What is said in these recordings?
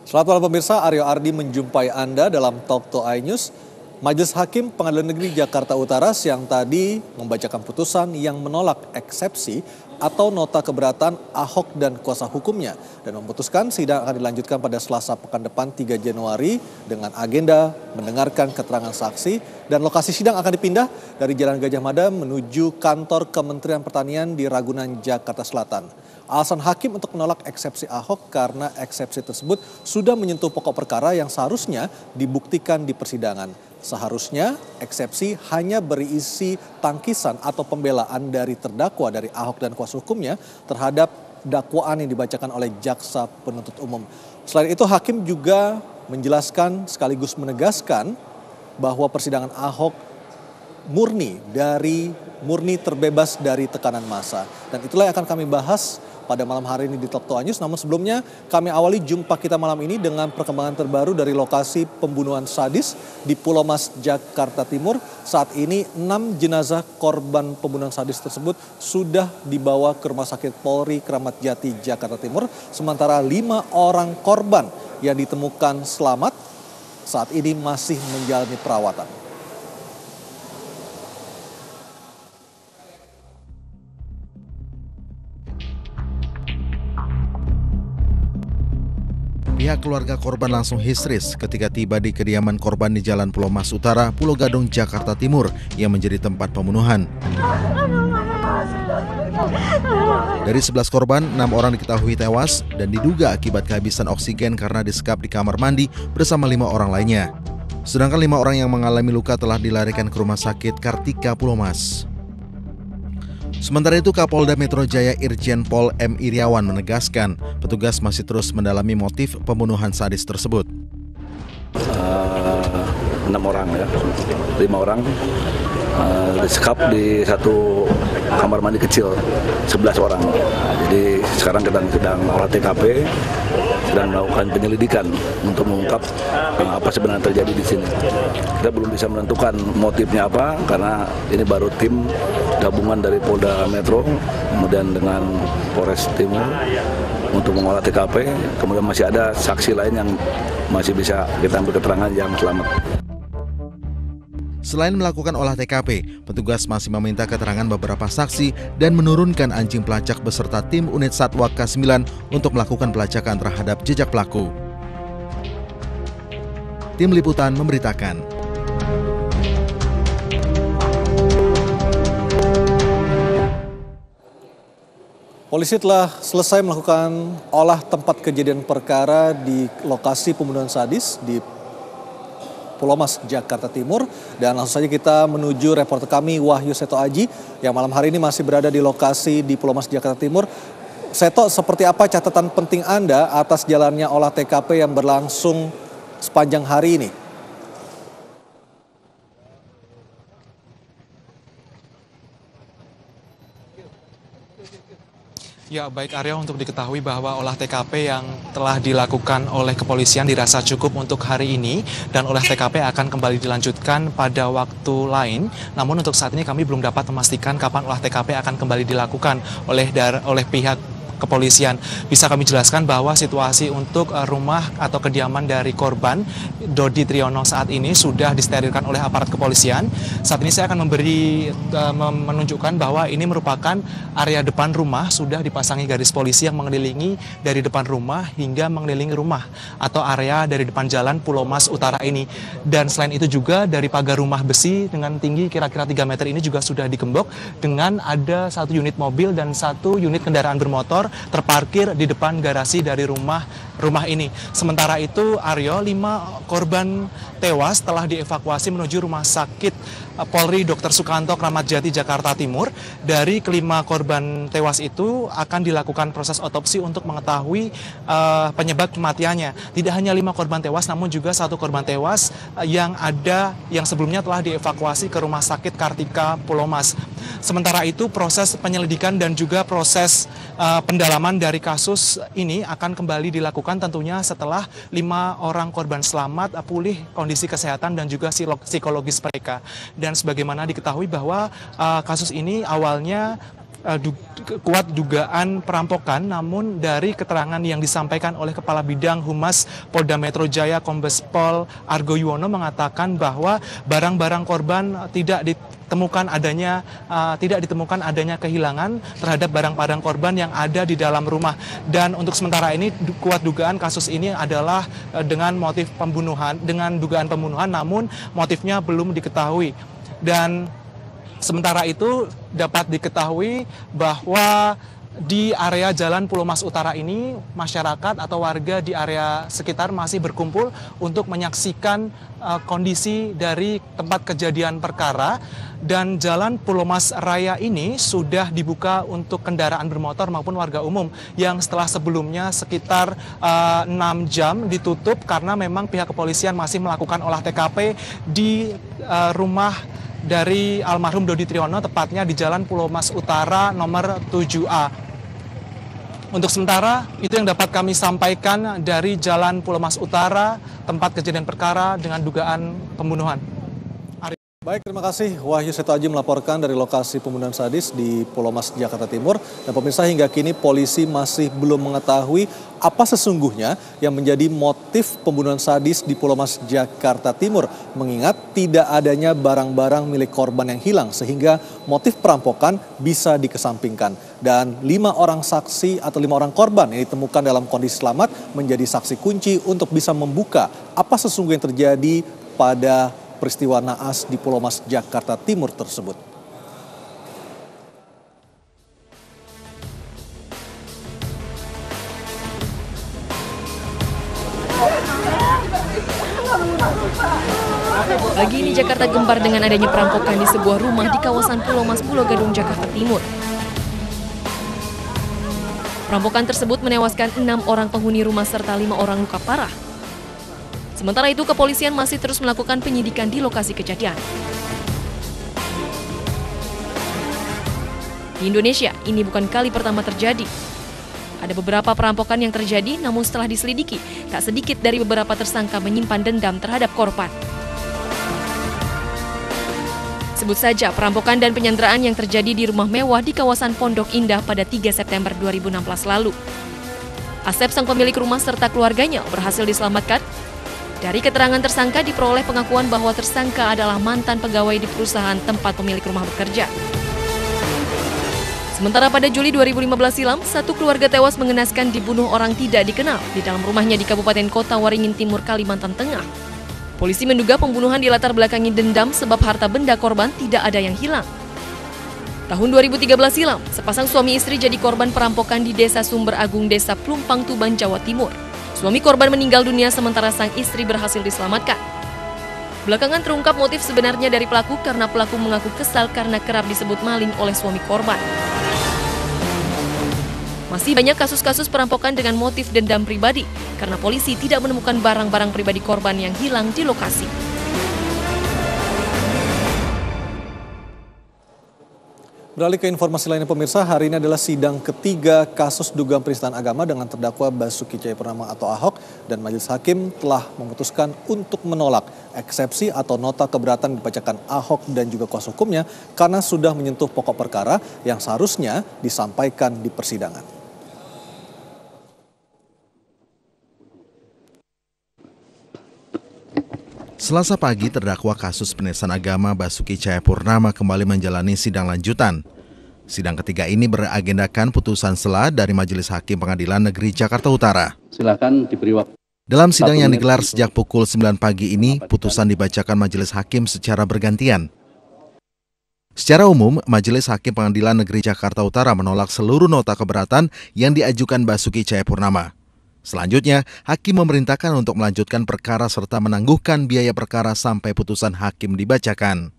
Selamat malam pemirsa, Aryo Ardi menjumpai Anda dalam Talk to iNews. Majelis Hakim Pengadilan Negeri Jakarta Utara siang tadi membacakan putusan yang menolak eksepsi atau nota keberatan Ahok dan kuasa hukumnya dan memutuskan sidang akan dilanjutkan pada Selasa pekan depan 3 Januari dengan agenda mendengarkan keterangan saksi dan lokasi sidang akan dipindah dari Jalan Gajah Mada menuju kantor Kementerian Pertanian di Ragunan, Jakarta Selatan. Alasan hakim untuk menolak eksepsi Ahok karena eksepsi tersebut sudah menyentuh pokok perkara yang seharusnya dibuktikan di persidangan. Seharusnya eksepsi hanya berisi tangkisan atau pembelaan dari terdakwa dari Ahok dan kuasa hukumnya terhadap dakwaan yang dibacakan oleh jaksa penuntut umum. Selain itu hakim juga menjelaskan sekaligus menegaskan bahwa persidangan Ahok murni terbebas dari tekanan massa. Dan itulah yang akan kami bahas pada malam hari ini di Talk to iNews. Namun sebelumnya kami awali jumpa kita malam ini dengan perkembangan terbaru dari lokasi pembunuhan sadis di Pulau Mas, Jakarta Timur. Saat ini 6 jenazah korban pembunuhan sadis tersebut sudah dibawa ke Rumah Sakit Polri Kramat Jati, Jakarta Timur. Sementara 5 orang korban yang ditemukan selamat saat ini masih menjalani perawatan. Pihak keluarga korban langsung histeris ketika tiba di kediaman korban di Jalan Pulau Mas Utara, Pulau Gadung, Jakarta Timur yang menjadi tempat pembunuhan. Dari 11 korban, 6 orang diketahui tewas dan diduga akibat kehabisan oksigen karena disekap di kamar mandi bersama 5 orang lainnya. Sedangkan 5 orang yang mengalami luka telah dilarikan ke Rumah Sakit Kartika Pulau Mas. Sementara itu Kapolda Metro Jaya Irjen Pol M. Iriawan menegaskan petugas masih terus mendalami motif pembunuhan sadis tersebut. 6 orang ya, 5 orang disekap di satu kamar mandi kecil, 11 orang. Jadi sekarang kita sedang olah TKP, sedang melakukan penyelidikan untuk mengungkap apa sebenarnya terjadi di sini. Kita belum bisa menentukan motifnya apa karena ini baru tim gabungan dari Polda Metro, kemudian dengan Polres Timur untuk mengolah TKP. Kemudian masih ada saksi lain yang masih bisa kita ambil keterangan yang selamat. Selain melakukan olah TKP, petugas masih meminta keterangan beberapa saksi dan menurunkan anjing pelacak beserta tim unit Satwa K9 untuk melakukan pelacakan terhadap jejak pelaku. Tim Liputan memberitakan. Polisi telah selesai melakukan olah tempat kejadian perkara di lokasi pembunuhan sadis di Pulau Mas, Jakarta Timur. Dan langsung saja kita menuju reporter kami Wahyu Seto Aji yang malam hari ini masih berada di lokasi di Pulau Mas, Jakarta Timur. Seto, seperti apa catatan penting Anda atas jalannya olah TKP yang berlangsung sepanjang hari ini? Ya, baik Aryo, untuk diketahui bahwa olah TKP yang telah dilakukan oleh kepolisian dirasa cukup untuk hari ini dan olah TKP akan kembali dilanjutkan pada waktu lain. Namun untuk saat ini kami belum dapat memastikan kapan olah TKP akan kembali dilakukan oleh pihak kepolisian. Bisa kami jelaskan bahwa situasi untuk rumah atau kediaman dari korban Dodi Triyono saat ini sudah disterilkan oleh aparat kepolisian. Saat ini saya akan menunjukkan bahwa ini merupakan area depan rumah, sudah dipasangi garis polisi yang mengelilingi dari depan rumah hingga mengelilingi rumah atau area dari depan jalan Pulau Mas Utara ini. Dan selain itu juga dari pagar rumah besi dengan tinggi kira-kira 3 meter ini juga sudah digembok dengan ada 1 unit mobil dan 1 unit kendaraan bermotor terparkir di depan garasi dari rumah ini. Sementara itu Aryo, 5 korban tewas telah dievakuasi menuju Rumah Sakit Polri Dr. Sukanto Kramat Jati, Jakarta Timur. Dari kelima korban tewas itu akan dilakukan proses otopsi untuk mengetahui penyebab kematiannya. Tidak hanya 5 korban tewas, namun juga 1 korban tewas yang sebelumnya telah dievakuasi ke Rumah Sakit Kartika Pulau Mas. Sementara itu proses penyelidikan dan juga proses pendalaman dari kasus ini akan kembali dilakukan tentunya setelah 5 orang korban selamat pulih kondisi kesehatan dan juga psikologis mereka. Dan sebagaimana diketahui bahwa kasus ini awalnya kuat dugaan perampokan, namun dari keterangan yang disampaikan oleh Kepala Bidang Humas Polda Metro Jaya Kombes Pol Argo Yuwono mengatakan bahwa barang-barang korban tidak ditemukan adanya kehilangan terhadap barang-barang korban yang ada di dalam rumah. Dan untuk sementara ini kuat dugaan kasus ini adalah dengan motif pembunuhan, dengan dugaan pembunuhan, namun motifnya belum diketahui. Dan sementara itu dapat diketahui bahwa di area Jalan Pulau Mas Utara ini masyarakat atau warga di area sekitar masih berkumpul untuk menyaksikan kondisi dari tempat kejadian perkara, dan Jalan Pulau Mas Raya ini sudah dibuka untuk kendaraan bermotor maupun warga umum yang setelah sebelumnya sekitar 6 jam ditutup karena memang pihak kepolisian masih melakukan olah TKP di rumah dari almarhum Dodi Triyono, tepatnya di Jalan Pulau Mas Utara nomor 7A. Untuk sementara, itu yang dapat kami sampaikan dari Jalan Pulau Mas Utara, tempat kejadian perkara dengan dugaan pembunuhan. Baik, terima kasih Wahyu Seto Aji melaporkan dari lokasi pembunuhan sadis di Pulau Mas, Jakarta Timur. Dan pemirsa, hingga kini polisi masih belum mengetahui apa sesungguhnya yang menjadi motif pembunuhan sadis di Pulau Mas, Jakarta Timur. Mengingat tidak adanya barang-barang milik korban yang hilang sehingga motif perampokan bisa dikesampingkan. Dan 5 orang saksi atau 5 orang korban yang ditemukan dalam kondisi selamat menjadi saksi kunci untuk bisa membuka apa sesungguhnya yang terjadi pada peristiwa naas di Pulau Mas, Jakarta Timur tersebut. Pagi ini Jakarta gempar dengan adanya perampokan di sebuah rumah di kawasan Pulau Mas, Pulau Gadung, Jakarta Timur. Perampokan tersebut menewaskan 6 orang penghuni rumah serta 5 orang luka parah. Sementara itu, kepolisian masih terus melakukan penyidikan di lokasi kejadian. Di Indonesia, ini bukan kali pertama terjadi. Ada beberapa perampokan yang terjadi, namun setelah diselidiki, tak sedikit dari beberapa tersangka menyimpan dendam terhadap korban. Sebut saja perampokan dan penyanderaan yang terjadi di rumah mewah di kawasan Pondok Indah pada 3 September 2016 lalu. Asep, sang pemilik rumah serta keluarganya berhasil diselamatkan. Dari keterangan tersangka diperoleh pengakuan bahwa tersangka adalah mantan pegawai di perusahaan tempat pemilik rumah bekerja. Sementara pada Juli 2015 silam, satu keluarga tewas mengenaskan dibunuh orang tidak dikenal di dalam rumahnya di Kabupaten Kota Waringin Timur, Kalimantan Tengah. Polisi menduga pembunuhan dilatar belakangi dendam sebab harta benda korban tidak ada yang hilang. Tahun 2013 silam, sepasang suami istri jadi korban perampokan di Desa Sumber Agung, Desa Plumpang, Tuban, Jawa Timur. Suami korban meninggal dunia sementara sang istri berhasil diselamatkan. Belakangan terungkap motif sebenarnya dari pelaku karena pelaku mengaku kesal karena kerap disebut maling oleh suami korban. Masih banyak kasus-kasus perampokan dengan motif dendam pribadi karena polisi tidak menemukan barang-barang pribadi korban yang hilang di lokasi. Beralih ke informasi lainnya pemirsa, hari ini adalah sidang ketiga kasus dugaan penistaan agama dengan terdakwa Basuki Cahayapurnama atau Ahok, dan majelis hakim telah memutuskan untuk menolak eksepsi atau nota keberatan yang dibacakan Ahok dan juga kuasa hukumnya karena sudah menyentuh pokok perkara yang seharusnya disampaikan di persidangan. Selasa pagi, terdakwa kasus penistaan agama Basuki Cahayapurnama kembali menjalani sidang lanjutan. Sidang ketiga ini beragendakan putusan sela dari Majelis Hakim Pengadilan Negeri Jakarta Utara. Silakan diberi waktu. Dalam sidang yang digelar sejak pukul 9 pagi ini, putusan dibacakan Majelis Hakim secara bergantian. Secara umum, Majelis Hakim Pengadilan Negeri Jakarta Utara menolak seluruh nota keberatan yang diajukan Basuki Cahayapurnama. Selanjutnya, hakim memerintahkan untuk melanjutkan perkara serta menangguhkan biaya perkara sampai putusan hakim dibacakan.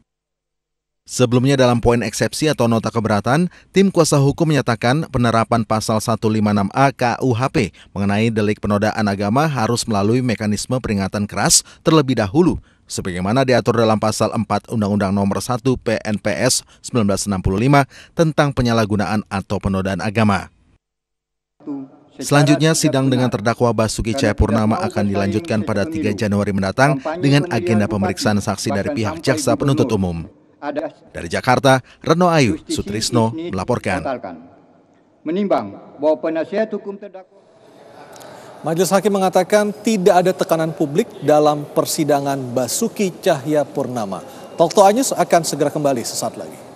Sebelumnya dalam poin eksepsi atau nota keberatan, tim kuasa hukum menyatakan penerapan pasal 156A KUHP mengenai delik penodaan agama harus melalui mekanisme peringatan keras terlebih dahulu, sebagaimana diatur dalam pasal 4 Undang-Undang Nomor 1 PNPS 1965 tentang penyalahgunaan atau penodaan agama. Selanjutnya, sidang dengan terdakwa Basuki Cahayapurnama akan dilanjutkan pada 3 Januari mendatang dengan agenda pemeriksaan saksi dari pihak jaksa penuntut umum. Dari Jakarta, Reno Ayu Sutrisno melaporkan. Menimbang bahwa penasihat hukum terdakwa. Majelis Hakim mengatakan tidak ada tekanan publik dalam persidangan Basuki Cahayapurnama. Talk to News akan segera kembali sesaat lagi.